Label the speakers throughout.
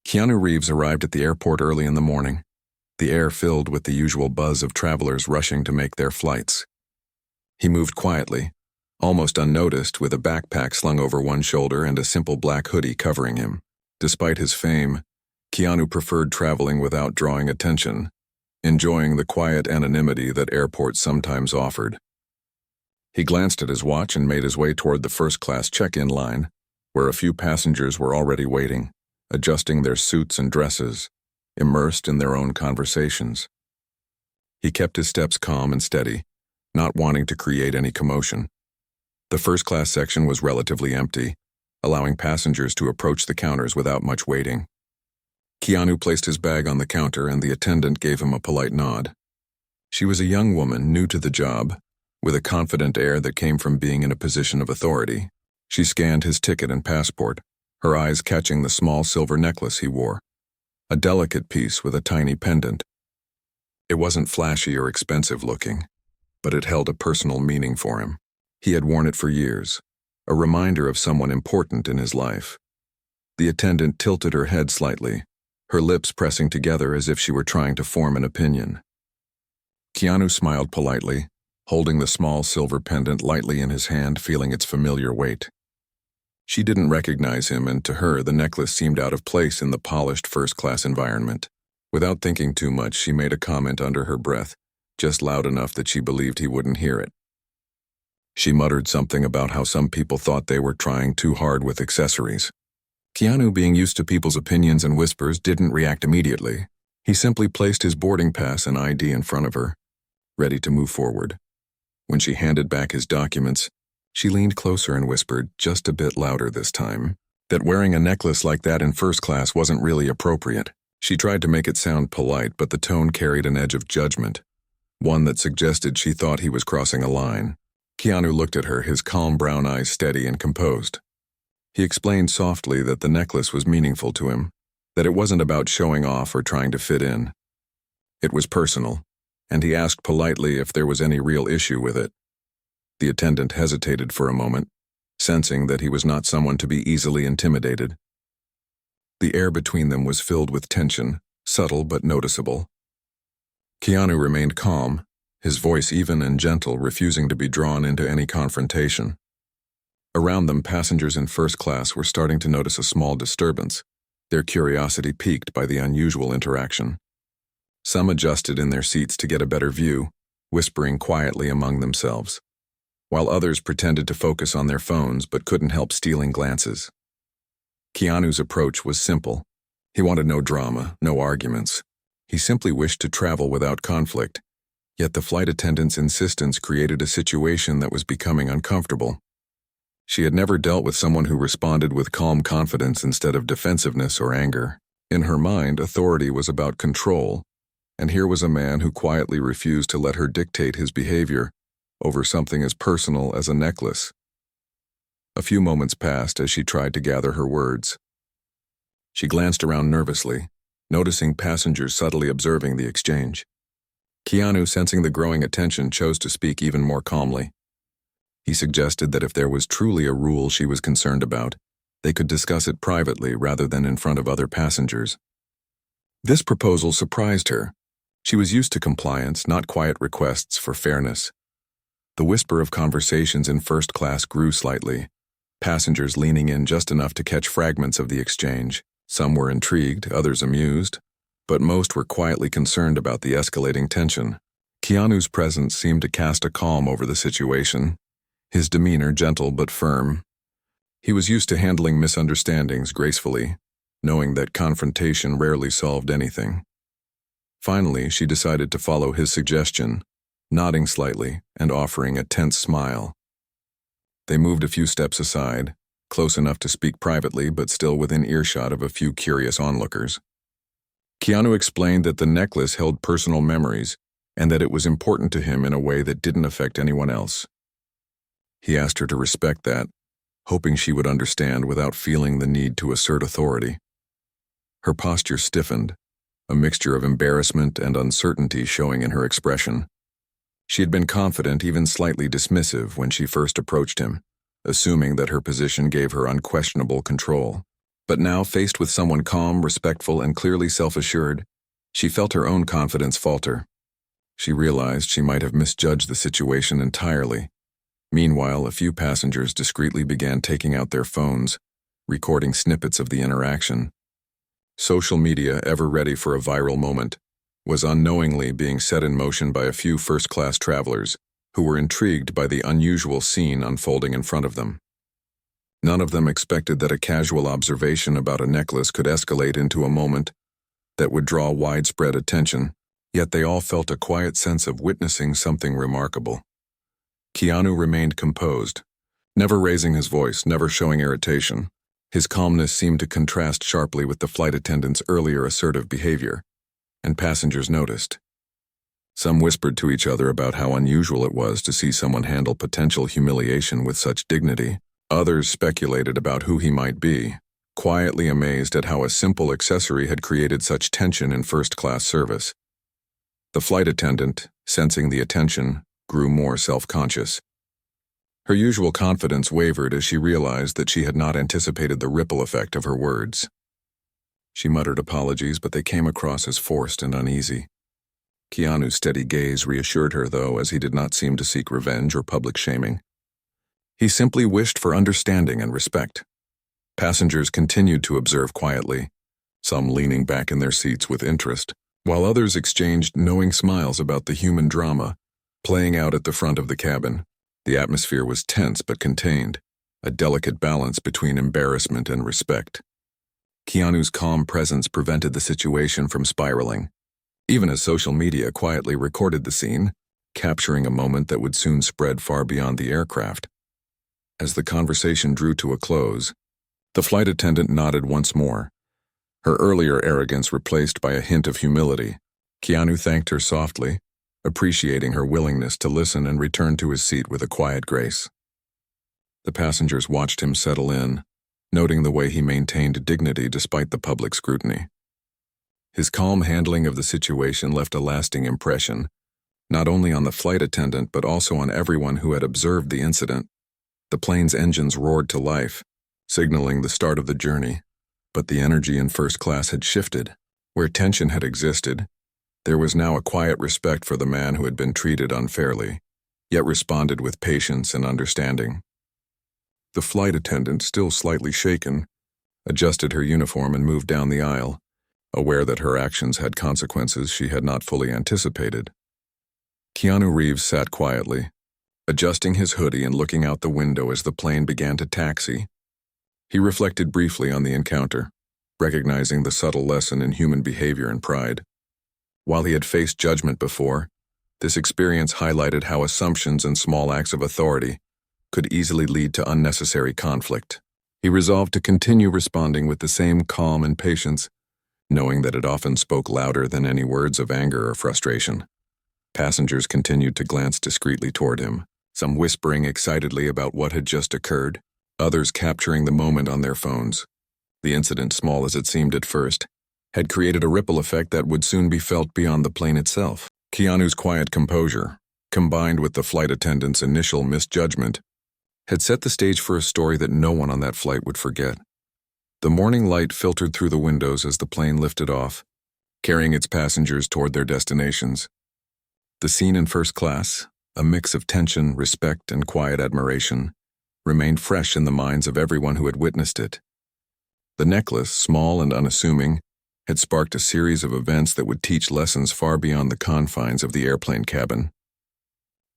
Speaker 1: Keanu Reeves arrived at the airport early in the morning, the air filled with the usual buzz of travelers rushing to make their flights. He moved quietly, almost unnoticed, with a backpack slung over one shoulder and a simple black hoodie covering him. Despite his fame, Keanu preferred traveling without drawing attention, enjoying the quiet anonymity that airports sometimes offered. He glanced at his watch and made his way toward the first-class check-in line, where a few passengers were already waiting, adjusting their suits and dresses, immersed in their own conversations. He kept his steps calm and steady, not wanting to create any commotion. The first-class section was relatively empty, allowing passengers to approach the counters without much waiting. Keanu placed his bag on the counter and the attendant gave him a polite nod. She was a young woman new to the job, with a confident air that came from being in a position of authority. She scanned his ticket and passport, her eyes catching the small silver necklace he wore, a delicate piece with a tiny pendant. It wasn't flashy or expensive looking, but it held a personal meaning for him. He had worn it for years, a reminder of someone important in his life. The attendant tilted her head slightly, her lips pressing together as if she were trying to form an opinion. Keanu smiled politely, holding the small silver pendant lightly in his hand, feeling its familiar weight. She didn't recognize him, and to her the necklace seemed out of place in the polished first-class environment. Without thinking too much, she made a comment under her breath, just loud enough that she believed he wouldn't hear it. She muttered something about how some people thought they were trying too hard with accessories. Keanu, being used to people's opinions and whispers, didn't react immediately. He simply placed his boarding pass and ID in front of her, ready to move forward. When she handed back his documents, she leaned closer and whispered, just a bit louder this time, that wearing a necklace like that in first class wasn't really appropriate. She tried to make it sound polite, but the tone carried an edge of judgment, one that suggested she thought he was crossing a line. Keanu looked at her, his calm brown eyes steady and composed. He explained softly that the necklace was meaningful to him, that it wasn't about showing off or trying to fit in. It was personal, and he asked politely if there was any real issue with it. The attendant hesitated for a moment, sensing that he was not someone to be easily intimidated. The air between them was filled with tension, subtle but noticeable. Keanu remained calm, his voice even and gentle, refusing to be drawn into any confrontation. Around them, passengers in first class were starting to notice a small disturbance, their curiosity piqued by the unusual interaction. Some adjusted in their seats to get a better view, whispering quietly among themselves, while others pretended to focus on their phones but couldn't help stealing glances. Keanu's approach was simple. He wanted no drama, no arguments. He simply wished to travel without conflict, yet the flight attendant's insistence created a situation that was becoming uncomfortable. She had never dealt with someone who responded with calm confidence instead of defensiveness or anger. In her mind, authority was about control, and here was a man who quietly refused to let her dictate his behavior over something as personal as a necklace. A few moments passed as she tried to gather her words. She glanced around nervously, noticing passengers subtly observing the exchange. Keanu, sensing the growing attention, chose to speak even more calmly. He suggested that if there was truly a rule she was concerned about, they could discuss it privately rather than in front of other passengers. This proposal surprised her. She was used to compliance, not quiet requests for fairness. The whisper of conversations in first class grew slightly, passengers leaning in just enough to catch fragments of the exchange. Some were intrigued, others amused, but most were quietly concerned about the escalating tension. Keanu's presence seemed to cast a calm over the situation, his demeanor gentle but firm. He was used to handling misunderstandings gracefully, knowing that confrontation rarely solved anything. Finally, she decided to follow his suggestion, nodding slightly and offering a tense smile. They moved a few steps aside, close enough to speak privately but still within earshot of a few curious onlookers. Keanu explained that the necklace held personal memories and that it was important to him in a way that didn't affect anyone else. He asked her to respect that, hoping she would understand without feeling the need to assert authority. Her posture stiffened, a mixture of embarrassment and uncertainty showing in her expression. She had been confident, even slightly dismissive, when she first approached him, assuming that her position gave her unquestionable control. But now, faced with someone calm, respectful, and clearly self-assured, she felt her own confidence falter. She realized she might have misjudged the situation entirely. Meanwhile, a few passengers discreetly began taking out their phones, recording snippets of the interaction. Social media, ever ready for a viral moment, was unknowingly being set in motion by a few first-class travelers who were intrigued by the unusual scene unfolding in front of them. None of them expected that a casual observation about a necklace could escalate into a moment that would draw widespread attention, yet they all felt a quiet sense of witnessing something remarkable. Keanu remained composed, never raising his voice, never showing irritation. His calmness seemed to contrast sharply with the flight attendant's earlier assertive behavior, and passengers noticed. Some whispered to each other about how unusual it was to see someone handle potential humiliation with such dignity. Others speculated about who he might be, quietly amazed at how a simple accessory had created such tension in first-class service. The flight attendant, sensing the attention, grew more self-conscious. Her usual confidence wavered as she realized that she had not anticipated the ripple effect of her words. She muttered apologies, but they came across as forced and uneasy. Keanu's steady gaze reassured her, though, as he did not seem to seek revenge or public shaming. He simply wished for understanding and respect. Passengers continued to observe quietly, some leaning back in their seats with interest, while others exchanged knowing smiles about the human drama playing out at the front of the cabin. The atmosphere was tense but contained, a delicate balance between embarrassment and respect. Keanu's calm presence prevented the situation from spiraling, even as social media quietly recorded the scene, capturing a moment that would soon spread far beyond the aircraft. As the conversation drew to a close, the flight attendant nodded once more, her earlier arrogance replaced by a hint of humility. Keanu thanked her softly, appreciating her willingness to listen, and returned to his seat with a quiet grace. The passengers watched him settle in, noting the way he maintained dignity despite the public scrutiny. His calm handling of the situation left a lasting impression, not only on the flight attendant but also on everyone who had observed the incident. The plane's engines roared to life, signaling the start of the journey, but the energy in first class had shifted. Where tension had existed, there was now a quiet respect for the man who had been treated unfairly, yet responded with patience and understanding. The flight attendant, still slightly shaken, adjusted her uniform and moved down the aisle, aware that her actions had consequences she had not fully anticipated. Keanu Reeves sat quietly, adjusting his hoodie and looking out the window as the plane began to taxi. He reflected briefly on the encounter, recognizing the subtle lesson in human behavior and pride. While he had faced judgment before, this experience highlighted how assumptions and small acts of authority could easily lead to unnecessary conflict. He resolved to continue responding with the same calm and patience, knowing that it often spoke louder than any words of anger or frustration. Passengers continued to glance discreetly toward him, some whispering excitedly about what had just occurred, others capturing the moment on their phones. The incident, small as it seemed at first, had created a ripple effect that would soon be felt beyond the plane itself. Keanu's quiet composure, combined with the flight attendant's initial misjudgment, had set the stage for a story that no one on that flight would forget. The morning light filtered through the windows as the plane lifted off, carrying its passengers toward their destinations. The scene in first class, a mix of tension, respect, and quiet admiration, remained fresh in the minds of everyone who had witnessed it. The necklace, small and unassuming, had sparked a series of events that would teach lessons far beyond the confines of the airplane cabin.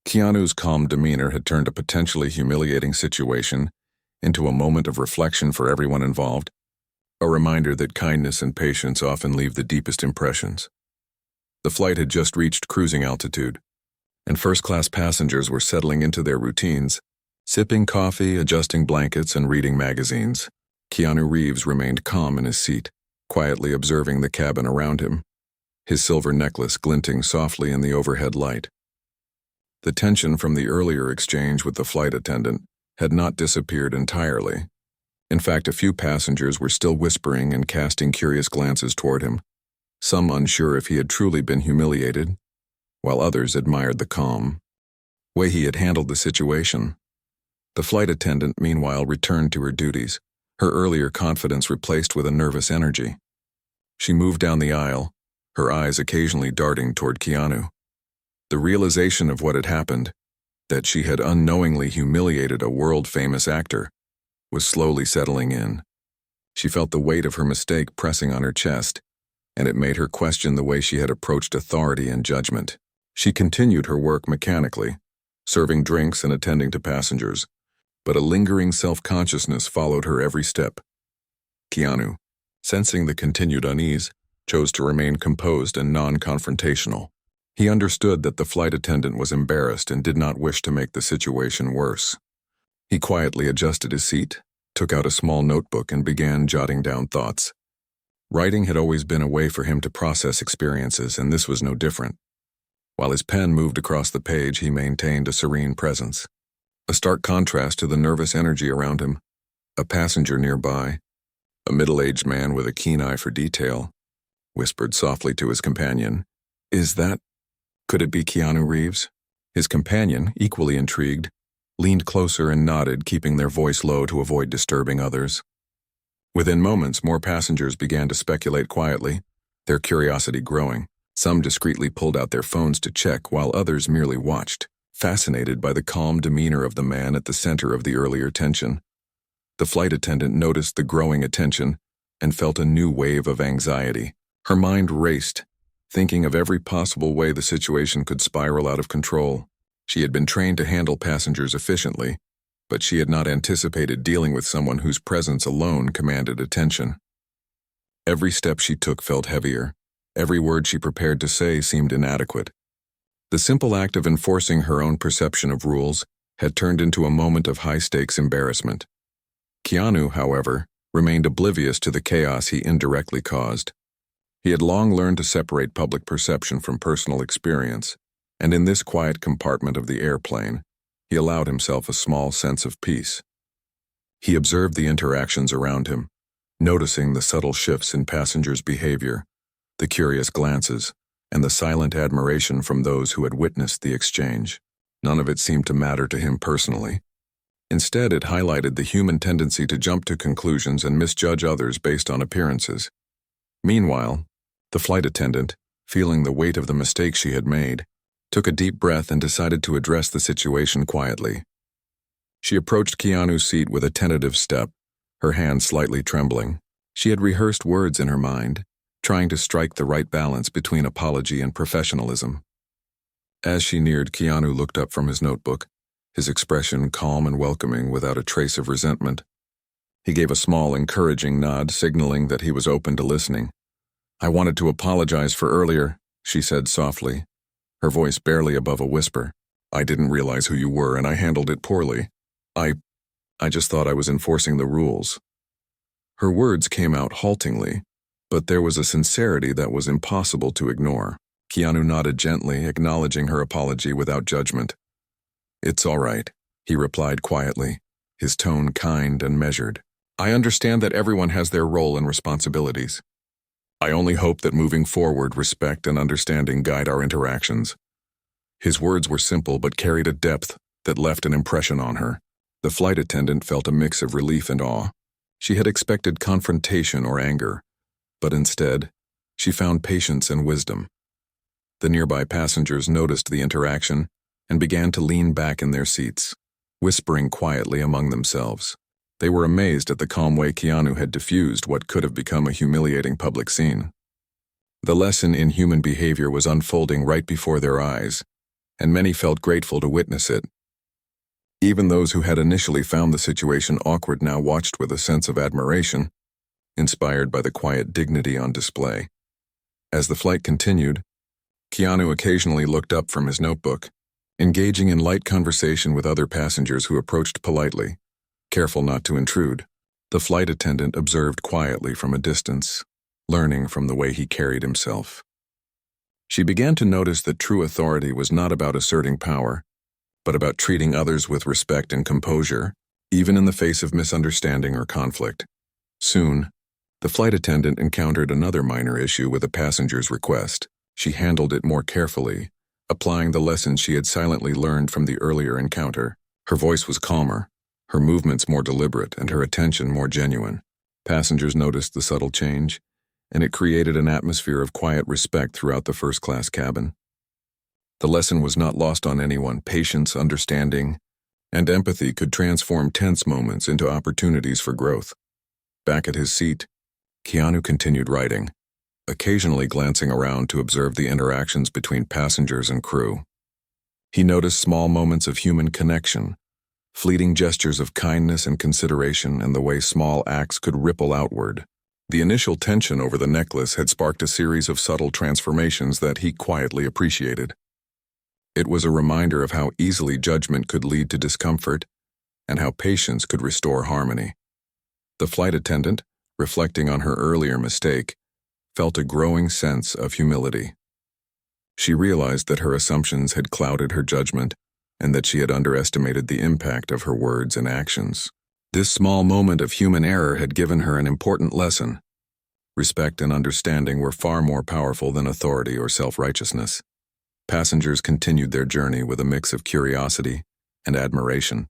Speaker 1: Keanu's calm demeanor had turned a potentially humiliating situation into a moment of reflection for everyone involved, a reminder that kindness and patience often leave the deepest impressions. The flight had just reached cruising altitude, and first-class passengers were settling into their routines, sipping coffee, adjusting blankets, and reading magazines. Keanu Reeves remained calm in his seat, quietly observing the cabin around him, his silver necklace glinting softly in the overhead light. The tension from the earlier exchange with the flight attendant had not disappeared entirely. In fact, a few passengers were still whispering and casting curious glances toward him, some unsure if he had truly been humiliated, while others admired the calm way he had handled the situation. The flight attendant, meanwhile, returned to her duties, her earlier confidence replaced with a nervous energy. She moved down the aisle, her eyes occasionally darting toward Keanu. The realization of what had happened, that she had unknowingly humiliated a world-famous actor, was slowly settling in. She felt the weight of her mistake pressing on her chest, and it made her question the way she had approached authority and judgment. She continued her work mechanically, serving drinks and attending to passengers, but a lingering self-consciousness followed her every step. Keanu, sensing the continued unease, chose to remain composed and non-confrontational. He understood that the flight attendant was embarrassed and did not wish to make the situation worse. He quietly adjusted his seat, took out a small notebook, and began jotting down thoughts. Writing had always been a way for him to process experiences, and this was no different. While his pen moved across the page, he maintained a serene presence. A stark contrast to the nervous energy around him. A passenger nearby, a middle-aged man with a keen eye for detail, whispered softly to his companion, Could it be Keanu Reeves? His companion, equally intrigued, leaned closer and nodded, keeping their voice low to avoid disturbing others. Within moments, more passengers began to speculate quietly, their curiosity growing. Some discreetly pulled out their phones to check, while others merely watched, fascinated by the calm demeanor of the man at the center of the earlier tension. The flight attendant noticed the growing attention and felt a new wave of anxiety. Her mind raced, thinking of every possible way the situation could spiral out of control. She had been trained to handle passengers efficiently, but she had not anticipated dealing with someone whose presence alone commanded attention. Every step she took felt heavier. Every word she prepared to say seemed inadequate. The simple act of enforcing her own perception of rules had turned into a moment of high-stakes embarrassment. Keanu, however, remained oblivious to the chaos he indirectly caused. He had long learned to separate public perception from personal experience, and in this quiet compartment of the airplane, he allowed himself a small sense of peace. He observed the interactions around him, noticing the subtle shifts in passengers' behavior, the curious glances, and the silent admiration from those who had witnessed the exchange. None of it seemed to matter to him personally. Instead, it highlighted the human tendency to jump to conclusions and misjudge others based on appearances. Meanwhile, the flight attendant, feeling the weight of the mistake she had made, took a deep breath and decided to address the situation quietly. She approached Keanu's seat with a tentative step, her hand slightly trembling. She had rehearsed words in her mind, trying to strike the right balance between apology and professionalism. As she neared, Keanu looked up from his notebook, his expression calm and welcoming without a trace of resentment. He gave a small, encouraging nod, signaling that he was open to listening. "I wanted to apologize for earlier," she said softly, her voice barely above a whisper. "I didn't realize who you were, and I handled it poorly. I just thought I was enforcing the rules." Her words came out haltingly, but there was a sincerity that was impossible to ignore. Keanu nodded gently, acknowledging her apology without judgment. "It's all right," he replied quietly, his tone kind and measured. "I understand that everyone has their role and responsibilities. I only hope that moving forward, respect and understanding guide our interactions." His words were simple but carried a depth that left an impression on her. The flight attendant felt a mix of relief and awe. She had expected confrontation or anger, but instead, she found patience and wisdom. The nearby passengers noticed the interaction and began to lean back in their seats, whispering quietly among themselves. They were amazed at the calm way Keanu had diffused what could have become a humiliating public scene. The lesson in human behavior was unfolding right before their eyes, and many felt grateful to witness it. Even those who had initially found the situation awkward now watched with a sense of admiration, inspired by the quiet dignity on display. As the flight continued, Keanu occasionally looked up from his notebook, engaging in light conversation with other passengers who approached politely, careful not to intrude. The flight attendant observed quietly from a distance, learning from the way he carried himself. She began to notice that true authority was not about asserting power, but about treating others with respect and composure, even in the face of misunderstanding or conflict. Soon, the flight attendant encountered another minor issue with a passenger's request. She handled it more carefully, applying the lessons she had silently learned from the earlier encounter. Her voice was calmer, her movements more deliberate and her attention more genuine. Passengers noticed the subtle change, and it created an atmosphere of quiet respect throughout the first-class cabin. The lesson was not lost on anyone. Patience, understanding, and empathy could transform tense moments into opportunities for growth. Back at his seat, Keanu continued writing, occasionally glancing around to observe the interactions between passengers and crew. He noticed small moments of human connection, fleeting gestures of kindness and consideration, and the way small acts could ripple outward. The initial tension over the necklace had sparked a series of subtle transformations that he quietly appreciated. It was a reminder of how easily judgment could lead to discomfort and how patience could restore harmony. The flight attendant, reflecting on her earlier mistake, felt a growing sense of humility. She realized that her assumptions had clouded her judgment and that she had underestimated the impact of her words and actions. This small moment of human error had given her an important lesson. Respect and understanding were far more powerful than authority or self-righteousness. Passengers continued their journey with a mix of curiosity and admiration,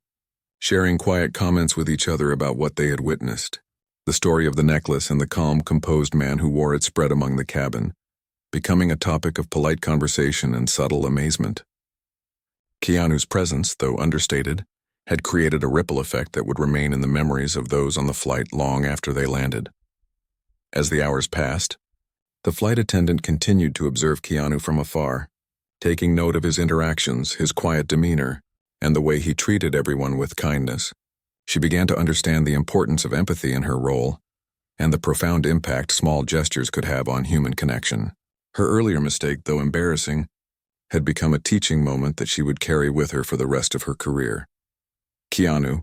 Speaker 1: sharing quiet comments with each other about what they had witnessed. The story of the necklace and the calm, composed man who wore it spread among the cabin, becoming a topic of polite conversation and subtle amazement. Keanu's presence, though understated, had created a ripple effect that would remain in the memories of those on the flight long after they landed. As the hours passed, the flight attendant continued to observe Keanu from afar, taking note of his interactions, his quiet demeanor, and the way he treated everyone with kindness. She began to understand the importance of empathy in her role and the profound impact small gestures could have on human connection. Her earlier mistake, though embarrassing, had become a teaching moment that she would carry with her for the rest of her career. Keanu,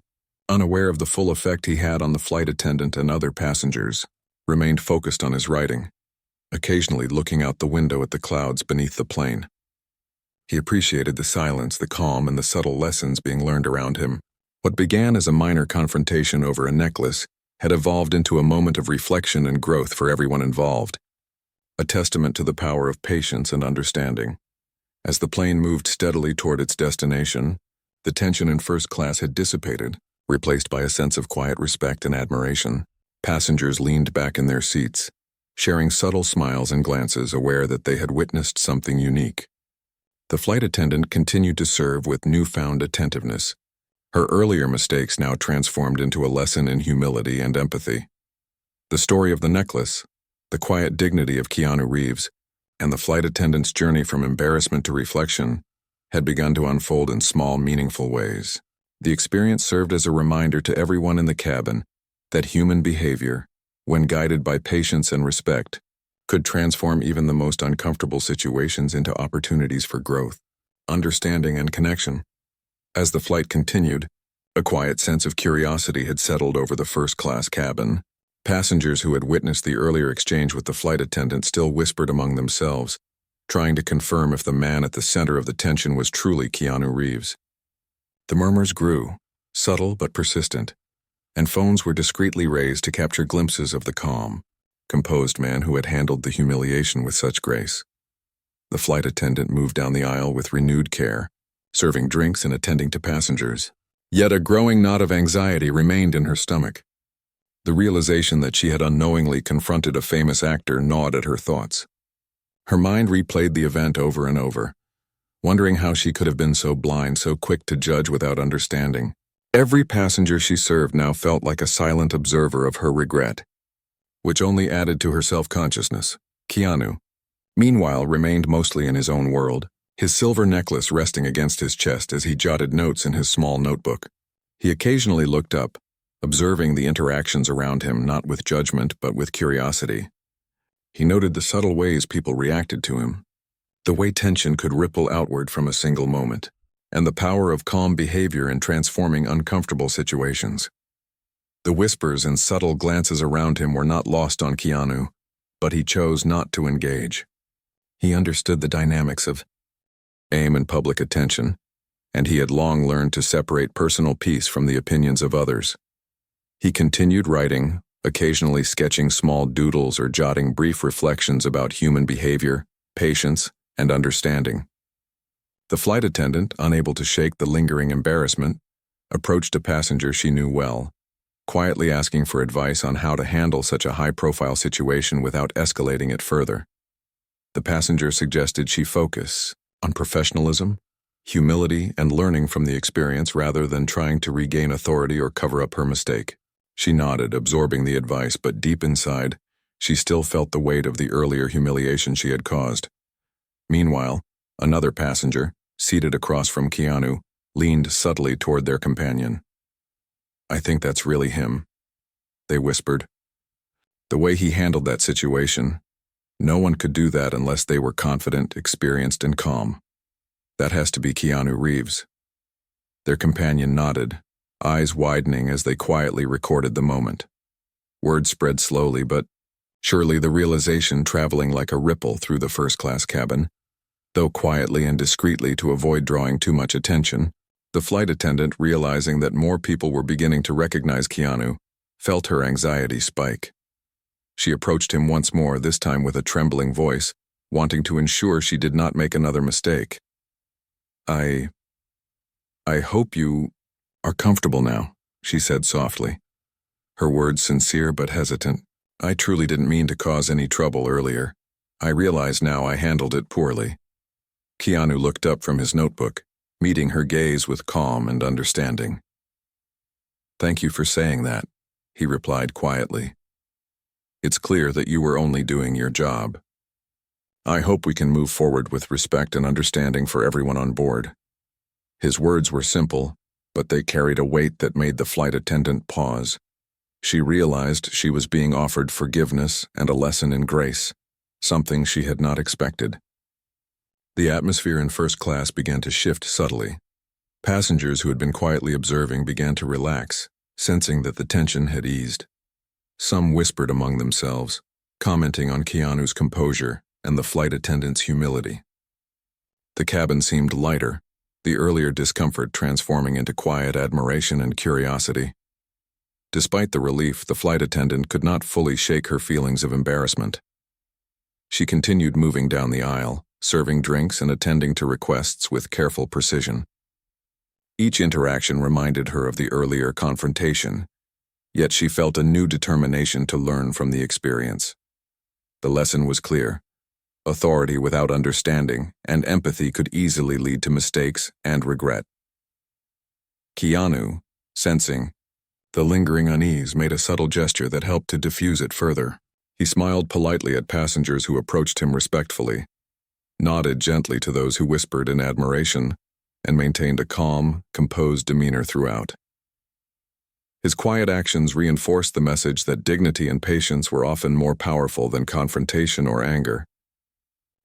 Speaker 1: unaware of the full effect he had on the flight attendant and other passengers, remained focused on his writing, occasionally looking out the window at the clouds beneath the plane. He appreciated the silence, the calm, and the subtle lessons being learned around him. What began as a minor confrontation over a necklace had evolved into a moment of reflection and growth for everyone involved, a testament to the power of patience and understanding. As the plane moved steadily toward its destination, the tension in first class had dissipated, replaced by a sense of quiet respect and admiration. Passengers leaned back in their seats, sharing subtle smiles and glances, aware that they had witnessed something unique. The flight attendant continued to serve with newfound attentiveness, her earlier mistakes now transformed into a lesson in humility and empathy. The story of the necklace, the quiet dignity of Keanu Reeves, and the flight attendant's journey from embarrassment to reflection had begun to unfold in small, meaningful ways. The experience served as a reminder to everyone in the cabin that human behavior, when guided by patience and respect, could transform even the most uncomfortable situations into opportunities for growth, understanding, and connection. As the flight continued, a quiet sense of curiosity had settled over the first-class cabin. Passengers who had witnessed the earlier exchange with the flight attendant still whispered among themselves, trying to confirm if the man at the center of the tension was truly Keanu Reeves. The murmurs grew, subtle but persistent, and phones were discreetly raised to capture glimpses of the calm, composed man who had handled the humiliation with such grace. The flight attendant moved down the aisle with renewed care, serving drinks and attending to passengers. Yet a growing knot of anxiety remained in her stomach. The realization that she had unknowingly confronted a famous actor gnawed at her thoughts. Her mind replayed the event over and over, wondering how she could have been so blind, so quick to judge without understanding. Every passenger she served now felt like a silent observer of her regret, which only added to her self-consciousness. Keanu, meanwhile, remained mostly in his own world, his silver necklace resting against his chest as he jotted notes in his small notebook. He occasionally looked up, observing the interactions around him not with judgment but with curiosity. He noted the subtle ways people reacted to him, the way tension could ripple outward from a single moment, and the power of calm behavior in transforming uncomfortable situations. The whispers and subtle glances around him were not lost on Keanu, but he chose not to engage. He understood the dynamics of aim and public attention, and he had long learned to separate personal peace from the opinions of others. He continued writing, occasionally sketching small doodles or jotting brief reflections about human behavior, patience, and understanding. The flight attendant, unable to shake the lingering embarrassment, approached a passenger she knew well, quietly asking for advice on how to handle such a high-profile situation without escalating it further. The passenger suggested she focus on professionalism, humility, and learning from the experience rather than trying to regain authority or cover up her mistake. She nodded, absorbing the advice, but deep inside, she still felt the weight of the earlier humiliation she had caused. Meanwhile, another passenger, seated across from Keanu, leaned subtly toward their companion. "I think that's really him," they whispered. "The way he handled that situation, no one could do that unless they were confident, experienced, and calm. That has to be Keanu Reeves." Their companion nodded, eyes widening as they quietly recorded the moment. Word spread slowly, but surely the realization traveling like a ripple through the first-class cabin. Though quietly and discreetly to avoid drawing too much attention, the flight attendant, realizing that more people were beginning to recognize Keanu, felt her anxiety spike. She approached him once more, this time with a trembling voice, wanting to ensure she did not make another mistake. I hope you are comfortable now," she said softly, her words sincere but hesitant. "I truly didn't mean to cause any trouble earlier. I realize now I handled it poorly." Keanu looked up from his notebook, meeting her gaze with calm and understanding. "Thank you for saying that," he replied quietly. "It's clear that you were only doing your job. I hope we can move forward with respect and understanding for everyone on board." His words were simple, but they carried a weight that made the flight attendant pause. She realized she was being offered forgiveness and a lesson in grace, something she had not expected. The atmosphere in first class began to shift subtly. Passengers who had been quietly observing began to relax, sensing that the tension had eased. Some whispered among themselves, commenting on Keanu's composure and the flight attendant's humility. The cabin seemed lighter, the earlier discomfort transforming into quiet admiration and curiosity. Despite the relief, the flight attendant could not fully shake her feelings of embarrassment. She continued moving down the aisle, serving drinks and attending to requests with careful precision. Each interaction reminded her of the earlier confrontation, yet she felt a new determination to learn from the experience. The lesson was clear. Authority without understanding and empathy could easily lead to mistakes and regret. Keanu, sensing the lingering unease, made a subtle gesture that helped to diffuse it further. He smiled politely at passengers who approached him respectfully, nodded gently to those who whispered in admiration, and maintained a calm, composed demeanor throughout. His quiet actions reinforced the message that dignity and patience were often more powerful than confrontation or anger.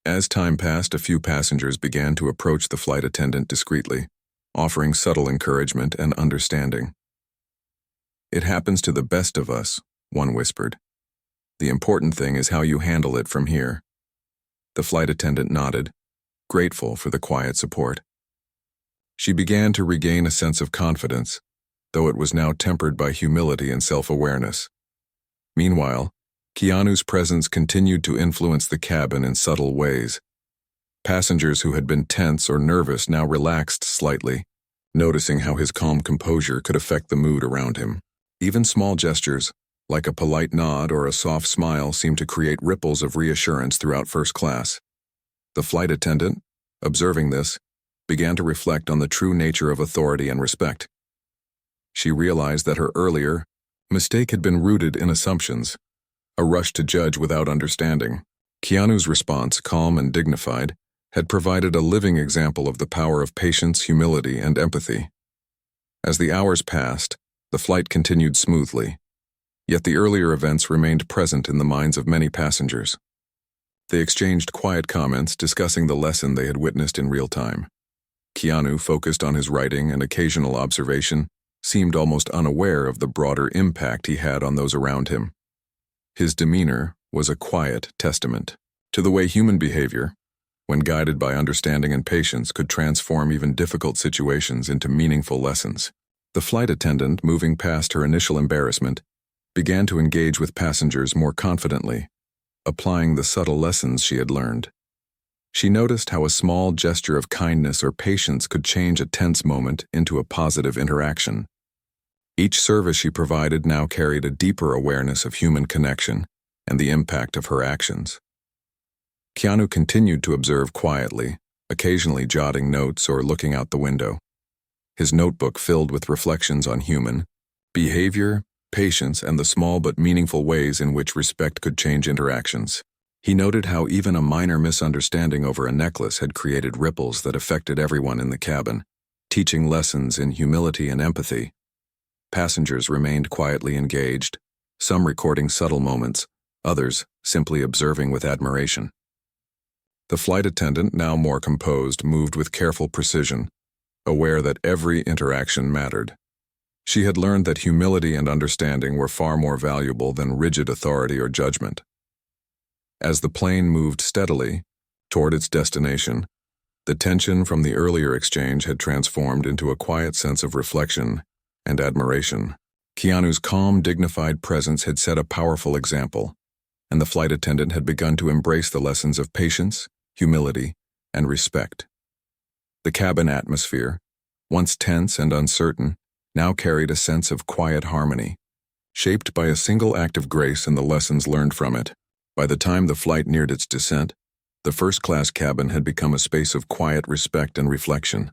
Speaker 1: As time passed, a few passengers began to approach the flight attendant discreetly, offering subtle encouragement and understanding. "It happens to the best of us," one whispered. "The important thing is how you handle it from here." The flight attendant nodded, grateful for the quiet support. She began to regain a sense of confidence, though it was now tempered by humility and self-awareness. Meanwhile, Keanu's presence continued to influence the cabin in subtle ways. Passengers who had been tense or nervous now relaxed slightly, noticing how his calm composure could affect the mood around him. Even small gestures, like a polite nod or a soft smile, seemed to create ripples of reassurance throughout first class. The flight attendant, observing this, began to reflect on the true nature of authority and respect. She realized that her earlier mistake had been rooted in assumptions, a rush to judge without understanding. Keanu's response, calm and dignified, had provided a living example of the power of patience, humility, and empathy. As the hours passed, the flight continued smoothly, yet the earlier events remained present in the minds of many passengers. They exchanged quiet comments discussing the lesson they had witnessed in real time. Keanu, focused on his writing and occasional observation, seemed almost unaware of the broader impact he had on those around him. His demeanor was a quiet testament to the way human behavior, when guided by understanding and patience, could transform even difficult situations into meaningful lessons. The flight attendant, moving past her initial embarrassment, began to engage with passengers more confidently, applying the subtle lessons she had learned. She noticed how a small gesture of kindness or patience could change a tense moment into a positive interaction. Each service she provided now carried a deeper awareness of human connection and the impact of her actions. Keanu continued to observe quietly, occasionally jotting notes or looking out the window. His notebook filled with reflections on human behavior, patience, and the small but meaningful ways in which respect could change interactions. He noted how even a minor misunderstanding over a necklace had created ripples that affected everyone in the cabin, teaching lessons in humility and empathy. Passengers remained quietly engaged, some recording subtle moments, others simply observing with admiration. The flight attendant, now more composed, moved with careful precision, aware that every interaction mattered. She had learned that humility and understanding were far more valuable than rigid authority or judgment. As the plane moved steadily toward its destination, the tension from the earlier exchange had transformed into a quiet sense of reflection and admiration. Keanu's calm, dignified presence had set a powerful example, and the flight attendant had begun to embrace the lessons of patience, humility, and respect. The cabin atmosphere, once tense and uncertain, now carried a sense of quiet harmony, shaped by a single act of grace and the lessons learned from it. By the time the flight neared its descent, the first-class cabin had become a space of quiet respect and reflection.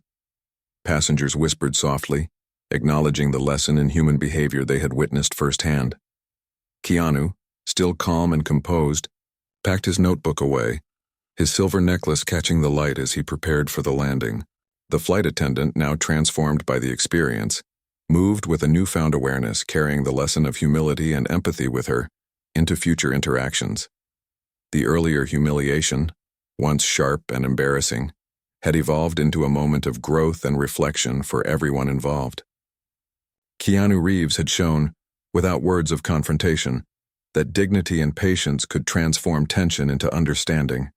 Speaker 1: Passengers whispered softly, acknowledging the lesson in human behavior they had witnessed firsthand. Keanu, still calm and composed, packed his notebook away, his silver necklace catching the light as he prepared for the landing. The flight attendant, now transformed by the experience, moved with a newfound awareness, carrying the lesson of humility and empathy with her into future interactions. The earlier humiliation, once sharp and embarrassing, had evolved into a moment of growth and reflection for everyone involved. Keanu Reeves had shown, without words of confrontation, that dignity and patience could transform tension into understanding.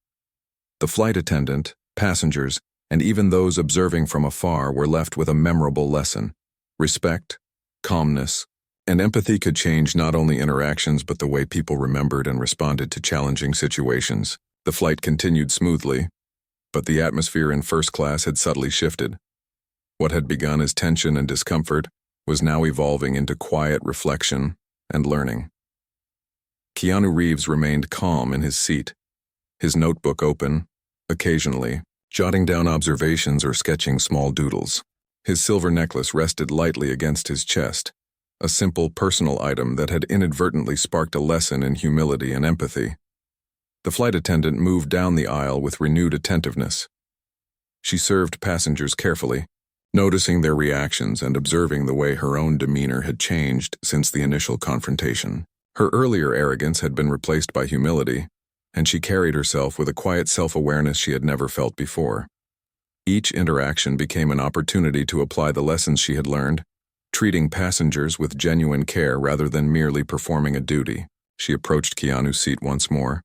Speaker 1: The flight attendant, passengers, and even those observing from afar were left with a memorable lesson. Respect, calmness, and empathy could change not only interactions but the way people remembered and responded to challenging situations. The flight continued smoothly, but the atmosphere in first class had subtly shifted. What had begun as tension and discomfort was now evolving into quiet reflection and learning. Keanu Reeves remained calm in his seat, his notebook open, occasionally jotting down observations or sketching small doodles. His silver necklace rested lightly against his chest, a simple personal item that had inadvertently sparked a lesson in humility and empathy. The flight attendant moved down the aisle with renewed attentiveness. She served passengers carefully, noticing their reactions and observing the way her own demeanor had changed since the initial confrontation. Her earlier arrogance had been replaced by humility, and she carried herself with a quiet self-awareness she had never felt before. Each interaction became an opportunity to apply the lessons she had learned, treating passengers with genuine care rather than merely performing a duty. She approached Keanu's seat once more,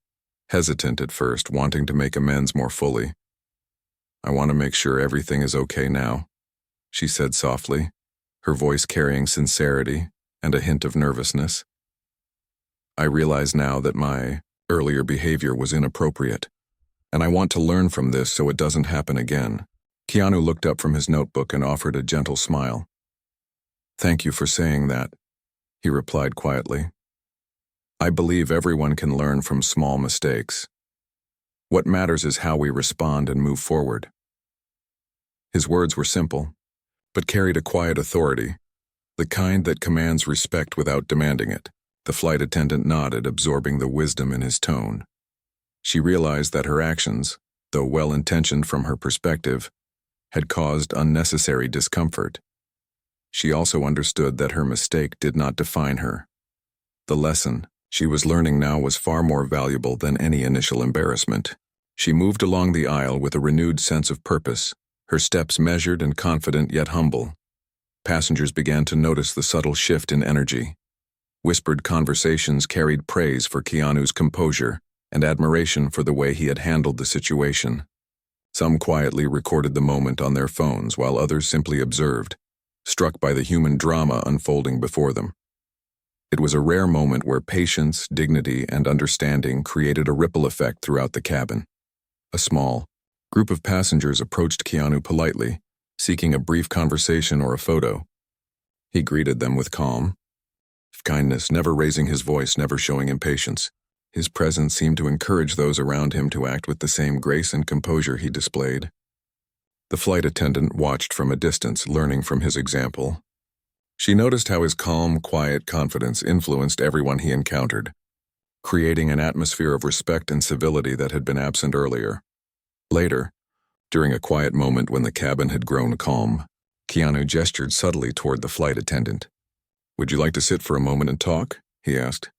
Speaker 1: hesitant at first, wanting to make amends more fully. "I want to make sure everything is okay now," she said softly, her voice carrying sincerity and a hint of nervousness. "I realize now that my earlier behavior was inappropriate, and I want to learn from this so it doesn't happen again." Keanu looked up from his notebook and offered a gentle smile. "Thank you for saying that," he replied quietly. "I believe everyone can learn from small mistakes. What matters is how we respond and move forward." His words were simple, but carried a quiet authority, the kind that commands respect without demanding it. The flight attendant nodded, absorbing the wisdom in his tone. She realized that her actions, though well-intentioned from her perspective, had caused unnecessary discomfort. She also understood that her mistake did not define her. The lesson she was learning now was far more valuable than any initial embarrassment. She moved along the aisle with a renewed sense of purpose, her steps measured and confident yet humble. Passengers began to notice the subtle shift in energy. Whispered conversations carried praise for Keanu's composure and admiration for the way he had handled the situation. Some quietly recorded the moment on their phones while others simply observed, struck by the human drama unfolding before them. It was a rare moment where patience, dignity, and understanding created a ripple effect throughout the cabin. A small group of passengers approached Keanu politely, seeking a brief conversation or a photo. He greeted them with calm kindness, never raising his voice, never showing impatience. His presence seemed to encourage those around him to act with the same grace and composure he displayed. The flight attendant watched from a distance, learning from his example. She noticed how his calm, quiet confidence influenced everyone he encountered, creating an atmosphere of respect and civility that had been absent earlier. Later, during a quiet moment when the cabin had grown calm, Keanu gestured subtly toward the flight attendant. "Would you like to sit for a moment and talk?" he asked.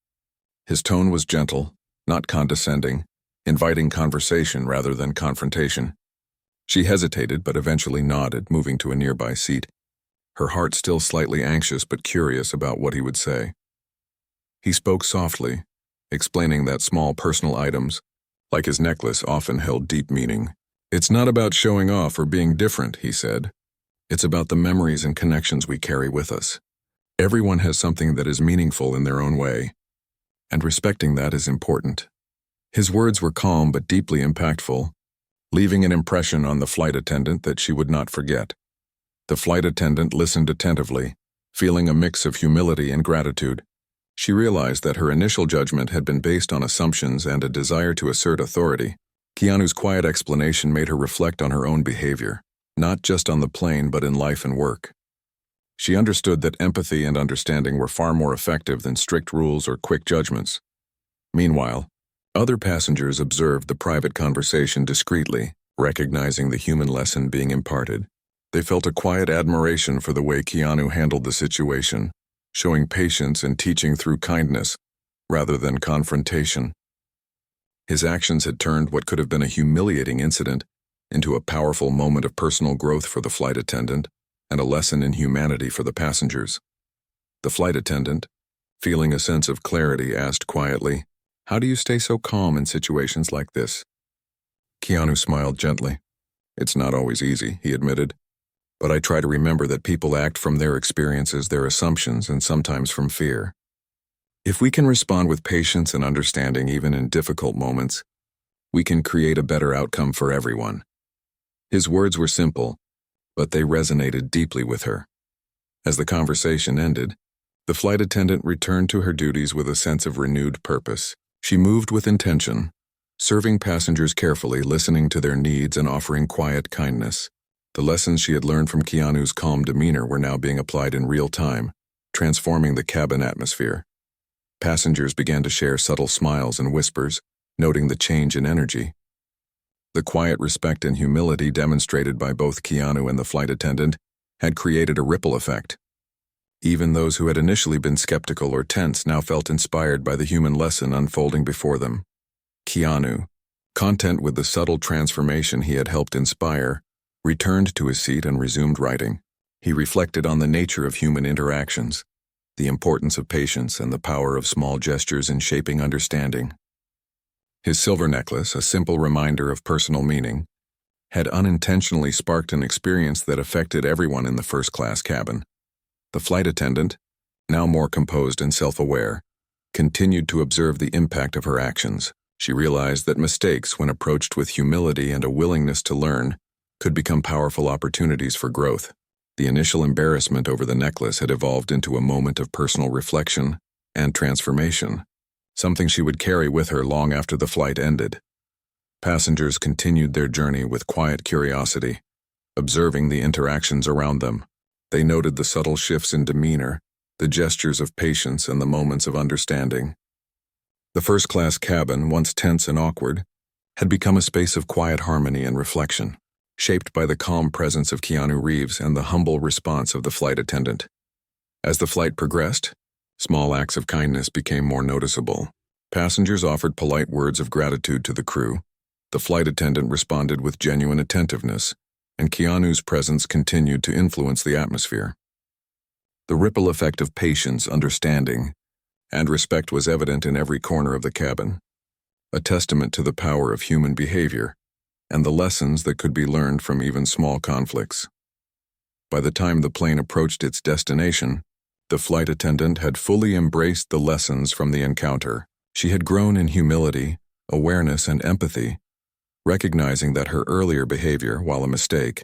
Speaker 1: His tone was gentle, not condescending, inviting conversation rather than confrontation. She hesitated but eventually nodded, moving to a nearby seat, her heart still slightly anxious but curious about what he would say. He spoke softly, explaining that small personal items, like his necklace, often held deep meaning. "It's not about showing off or being different," he said. "It's about the memories and connections we carry with us. Everyone has something that is meaningful in their own way, and respecting that is important." His words were calm but deeply impactful, leaving an impression on the flight attendant that she would not forget. The flight attendant listened attentively, feeling a mix of humility and gratitude. She realized that her initial judgment had been based on assumptions and a desire to assert authority. Keanu's quiet explanation made her reflect on her own behavior, not just on the plane but in life and work. She understood that empathy and understanding were far more effective than strict rules or quick judgments. Meanwhile, other passengers observed the private conversation discreetly, recognizing the human lesson being imparted. They felt a quiet admiration for the way Keanu handled the situation, showing patience and teaching through kindness, rather than confrontation. His actions had turned what could have been a humiliating incident into a powerful moment of personal growth for the flight attendant and a lesson in humanity for the passengers. The flight attendant, feeling a sense of clarity, asked quietly, "How do you stay so calm in situations like this?" Keanu smiled gently. "It's not always easy," he admitted, "but I try to remember that people act from their experiences, their assumptions, and sometimes from fear. If we can respond with patience and understanding even in difficult moments, we can create a better outcome for everyone." His words were simple, but they resonated deeply with her. As the conversation ended, the flight attendant returned to her duties with a sense of renewed purpose. She moved with intention, serving passengers carefully, listening to their needs and offering quiet kindness. The lessons she had learned from Keanu's calm demeanor were now being applied in real time, transforming the cabin atmosphere. Passengers began to share subtle smiles and whispers, noting the change in energy. The quiet respect and humility demonstrated by both Keanu and the flight attendant had created a ripple effect. Even those who had initially been skeptical or tense now felt inspired by the human lesson unfolding before them. Keanu, content with the subtle transformation he had helped inspire, returned to his seat and resumed writing. He reflected on the nature of human interactions, the importance of patience, and the power of small gestures in shaping understanding. His silver necklace, a simple reminder of personal meaning, had unintentionally sparked an experience that affected everyone in the first-class cabin. The flight attendant, now more composed and self-aware, continued to observe the impact of her actions. She realized that mistakes, when approached with humility and a willingness to learn, could become powerful opportunities for growth. The initial embarrassment over the necklace had evolved into a moment of personal reflection and transformation, something she would carry with her long after the flight ended. Passengers continued their journey with quiet curiosity, observing the interactions around them. They noted the subtle shifts in demeanor, the gestures of patience, and the moments of understanding. The first-class cabin, once tense and awkward, had become a space of quiet harmony and reflection, shaped by the calm presence of Keanu Reeves and the humble response of the flight attendant. As the flight progressed, small acts of kindness became more noticeable. Passengers offered polite words of gratitude to the crew. The flight attendant responded with genuine attentiveness, and Keanu's presence continued to influence the atmosphere. The ripple effect of patience, understanding, and respect was evident in every corner of the cabin, a testament to the power of human behavior and the lessons that could be learned from even small conflicts. By the time the plane approached its destination, the flight attendant had fully embraced the lessons from the encounter. She had grown in humility, awareness, and empathy, recognizing that her earlier behavior, while a mistake,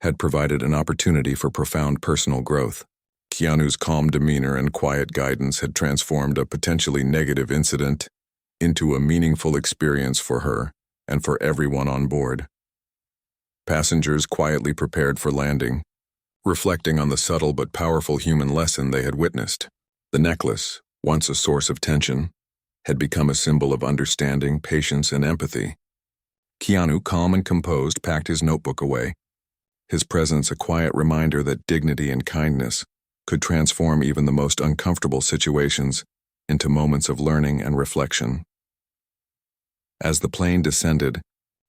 Speaker 1: had provided an opportunity for profound personal growth. Keanu's calm demeanor and quiet guidance had transformed a potentially negative incident into a meaningful experience for her and for everyone on board. Passengers quietly prepared for landing, reflecting on the subtle but powerful human lesson they had witnessed. The necklace, once a source of tension, had become a symbol of understanding, patience, and empathy. Keanu, calm and composed, packed his notebook away, his presence a quiet reminder that dignity and kindness could transform even the most uncomfortable situations into moments of learning and reflection. As the plane descended,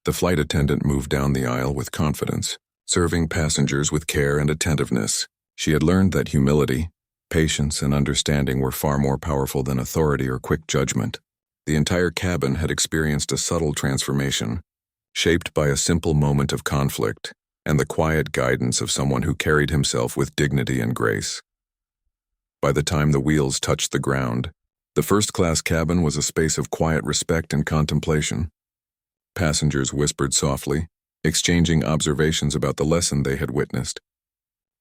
Speaker 1: the flight attendant moved down the aisle with confidence, serving passengers with care and attentiveness. She had learned that humility, patience, and understanding were far more powerful than authority or quick judgment. The entire cabin had experienced a subtle transformation, shaped by a simple moment of conflict and the quiet guidance of someone who carried himself with dignity and grace. By the time the wheels touched the ground, the first-class cabin was a space of quiet respect and contemplation. Passengers whispered softly, exchanging observations about the lesson they had witnessed.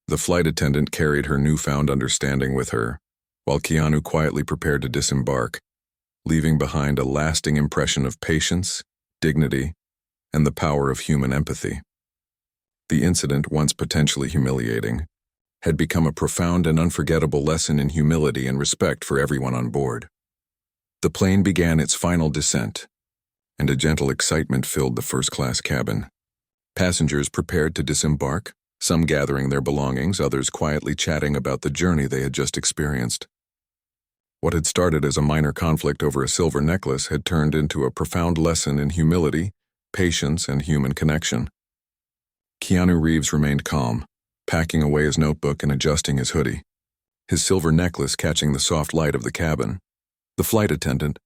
Speaker 1: The flight attendant carried her newfound understanding with her, while Keanu quietly prepared to disembark, leaving behind a lasting impression of patience, dignity, and the power of human empathy. The incident, once potentially humiliating, had become a profound and unforgettable lesson in humility and respect for everyone on board. The plane began its final descent, and a gentle excitement filled the first-class cabin. Passengers prepared to disembark, some gathering their belongings, others quietly chatting about the journey they had just experienced. What had started as a minor conflict over a silver necklace had turned into a profound lesson in humility, patience, and human connection. Keanu Reeves remained calm, packing away his notebook and adjusting his hoodie, his silver necklace catching the soft light of the cabin. The flight attendant,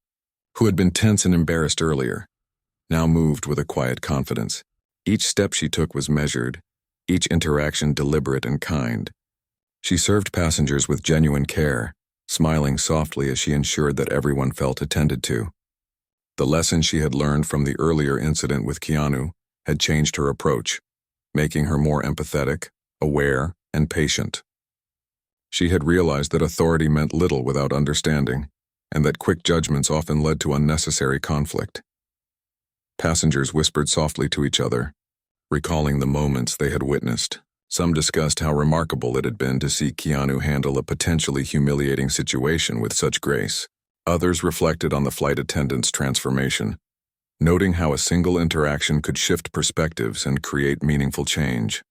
Speaker 1: who had been tense and embarrassed earlier, now moved with a quiet confidence. Each step she took was measured, each interaction deliberate and kind. She served passengers with genuine care, smiling softly as she ensured that everyone felt attended to. The lesson she had learned from the earlier incident with Keanu had changed her approach, making her more empathetic, aware, and patient. She had realized that authority meant little without understanding, and that quick judgments often led to unnecessary conflict. Passengers whispered softly to each other, recalling the moments they had witnessed. Some discussed how remarkable it had been to see Keanu handle a potentially humiliating situation with such grace. Others reflected on the flight attendant's transformation, noting how a single interaction could shift perspectives and create meaningful change.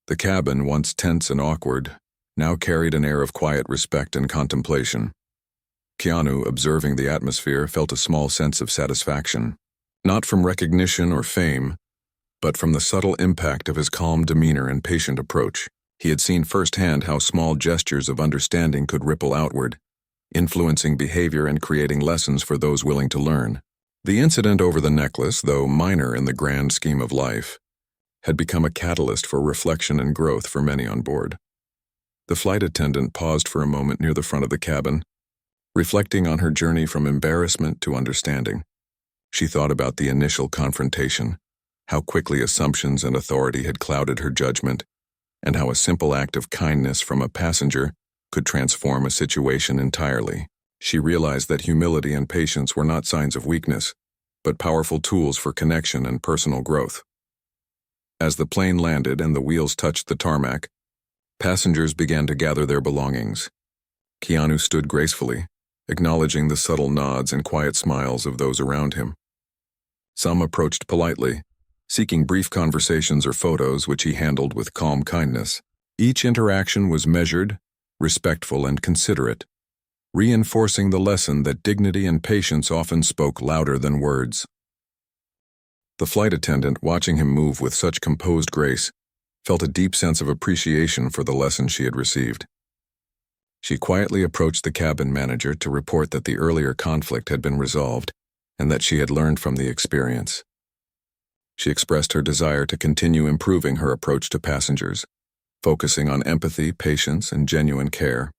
Speaker 1: The cabin, once tense and awkward, now carried an air of quiet respect and contemplation. Keanu, observing the atmosphere, felt a small sense of satisfaction, not from recognition or fame, but from the subtle impact of his calm demeanor and patient approach. He had seen firsthand how small gestures of understanding could ripple outward, influencing behavior and creating lessons for those willing to learn. The incident over the necklace, though minor in the grand scheme of life, had become a catalyst for reflection and growth for many on board. The flight attendant paused for a moment near the front of the cabin, reflecting on her journey from embarrassment to understanding. She thought about the initial confrontation, how quickly assumptions and authority had clouded her judgment, and how a simple act of kindness from a passenger could transform a situation entirely. She realized that humility and patience were not signs of weakness, but powerful tools for connection and personal growth. As the plane landed and the wheels touched the tarmac, passengers began to gather their belongings. Keanu stood gracefully, acknowledging the subtle nods and quiet smiles of those around him. Some approached politely, seeking brief conversations or photos which he handled with calm kindness. Each interaction was measured, respectful, and considerate, reinforcing the lesson that dignity and patience often spoke louder than words. The flight attendant, watching him move with such composed grace, felt a deep sense of appreciation for the lesson she had received. She quietly approached the cabin manager to report that the earlier conflict had been resolved and that she had learned from the experience. She expressed her desire to continue improving her approach to passengers, focusing on empathy, patience, and genuine care.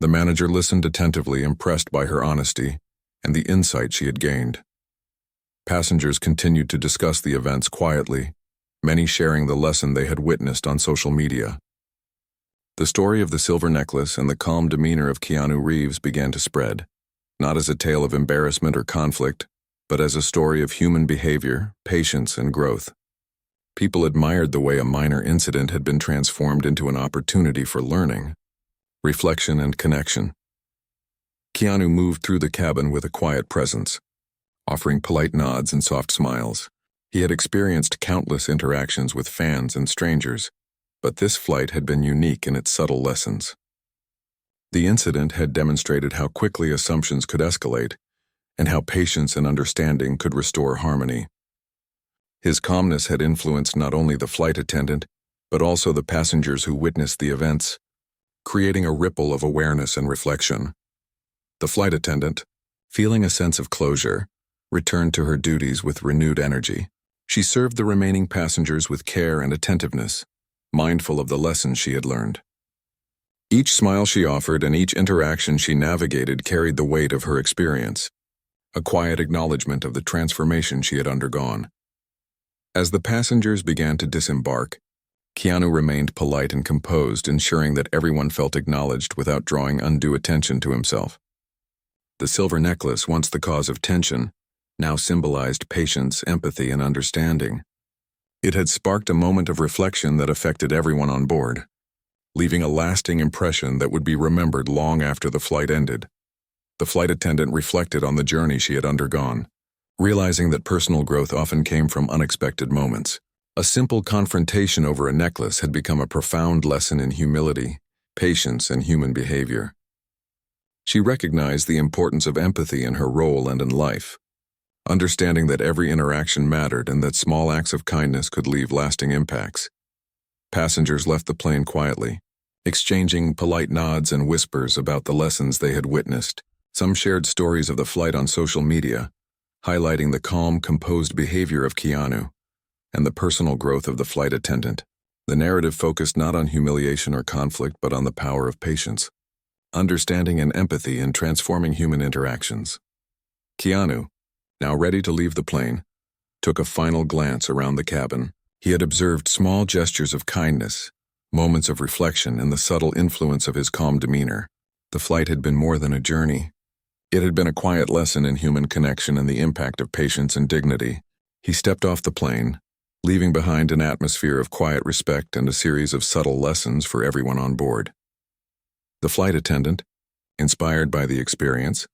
Speaker 1: The manager listened attentively, impressed by her honesty and the insight she had gained. Passengers continued to discuss the events quietly, many sharing the lesson they had witnessed on social media. The story of the silver necklace and the calm demeanor of Keanu Reeves began to spread, not as a tale of embarrassment or conflict, but as a story of human behavior, patience, and growth. People admired the way a minor incident had been transformed into an opportunity for learning, reflection, and connection. Keanu moved through the cabin with a quiet presence, offering polite nods and soft smiles. He had experienced countless interactions with fans and strangers, but this flight had been unique in its subtle lessons. The incident had demonstrated how quickly assumptions could escalate, and how patience and understanding could restore harmony. His calmness had influenced not only the flight attendant, but also the passengers who witnessed the events, creating a ripple of awareness and reflection. The flight attendant, feeling a sense of closure, returned to her duties with renewed energy. She served the remaining passengers with care and attentiveness, mindful of the lessons she had learned. Each smile she offered and each interaction she navigated carried the weight of her experience, a quiet acknowledgement of the transformation she had undergone. As the passengers began to disembark, Keanu remained polite and composed, ensuring that everyone felt acknowledged without drawing undue attention to himself. The silver necklace, once the cause of tension, now symbolized patience, empathy, and understanding. It had sparked a moment of reflection that affected everyone on board, leaving a lasting impression that would be remembered long after the flight ended. The flight attendant reflected on the journey she had undergone, realizing that personal growth often came from unexpected moments. A simple confrontation over a necklace had become a profound lesson in humility, patience, and human behavior. She recognized the importance of empathy in her role and in life, understanding that every interaction mattered and that small acts of kindness could leave lasting impacts. Passengers left the plane quietly, exchanging polite nods and whispers about the lessons they had witnessed. Some shared stories of the flight on social media, highlighting the calm, composed behavior of Keanu and the personal growth of the flight attendant. The narrative focused not on humiliation or conflict, but on the power of patience, understanding, and empathy in transforming human interactions. Keanu, now ready to leave the plane, took a final glance around the cabin. He had observed small gestures of kindness, moments of reflection, and the subtle influence of his calm demeanor. The flight had been more than a journey. It had been a quiet lesson in human connection and the impact of patience and dignity. He stepped off the plane, leaving behind an atmosphere of quiet respect and a series of subtle lessons for everyone on board. The flight attendant, inspired by the experience,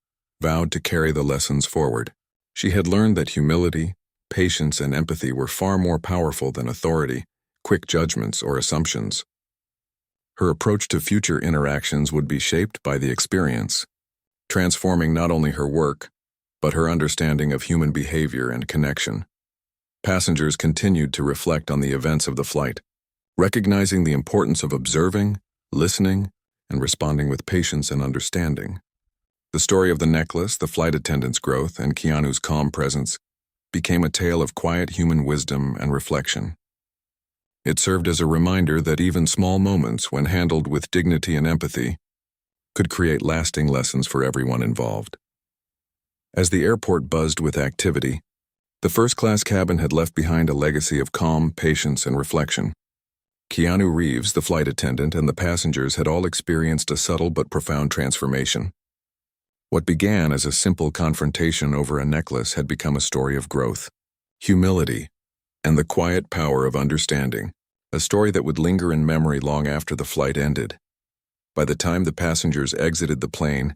Speaker 1: vowed to carry the lessons forward. She had learned that humility, patience, and empathy were far more powerful than authority, quick judgments, or assumptions. Her approach to future interactions would be shaped by the experience, transforming not only her work, but her understanding of human behavior and connection. Passengers continued to reflect on the events of the flight, recognizing the importance of observing, listening, and responding with patience and understanding. The story of the necklace, the flight attendant's growth, and Keanu's calm presence became a tale of quiet human wisdom and reflection. It served as a reminder that even small moments, when handled with dignity and empathy, could create lasting lessons for everyone involved. As the airport buzzed with activity, the first-class cabin had left behind a legacy of calm, patience, and reflection. Keanu Reeves, the flight attendant, and the passengers had all experienced a subtle but profound transformation. What began as a simple confrontation over a necklace had become a story of growth, humility, and the quiet power of understanding, a story that would linger in memory long after the flight ended. By the time the passengers exited the plane,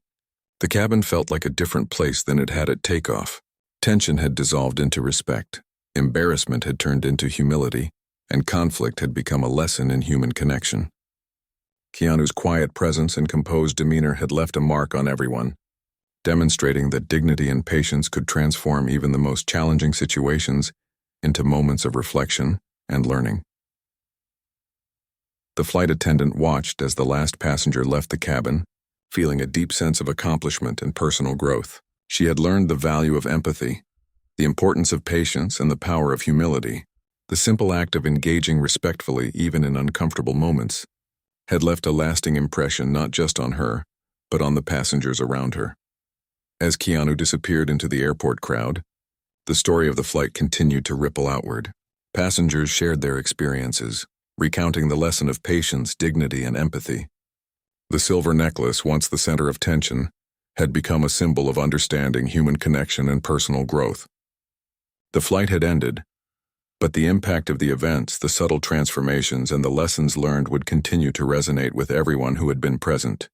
Speaker 1: the cabin felt like a different place than it had at takeoff. Tension had dissolved into respect, embarrassment had turned into humility, and conflict had become a lesson in human connection. Keanu's quiet presence and composed demeanor had left a mark on everyone, demonstrating that dignity and patience could transform even the most challenging situations into moments of reflection and learning. The flight attendant watched as the last passenger left the cabin, feeling a deep sense of accomplishment and personal growth. She had learned the value of empathy, the importance of patience, and the power of humility. The simple act of engaging respectfully, even in uncomfortable moments, had left a lasting impression not just on her, but on the passengers around her. As Keanu disappeared into the airport crowd, The story of the flight continued to ripple outward. Passengers shared their experiences, recounting the lesson of patience, dignity, and empathy. The silver necklace, once the center of tension, had become a symbol of understanding, human connection, and personal growth. The flight had ended, but the impact of the events, the subtle transformations, and the lessons learned would continue to resonate with everyone who had been present.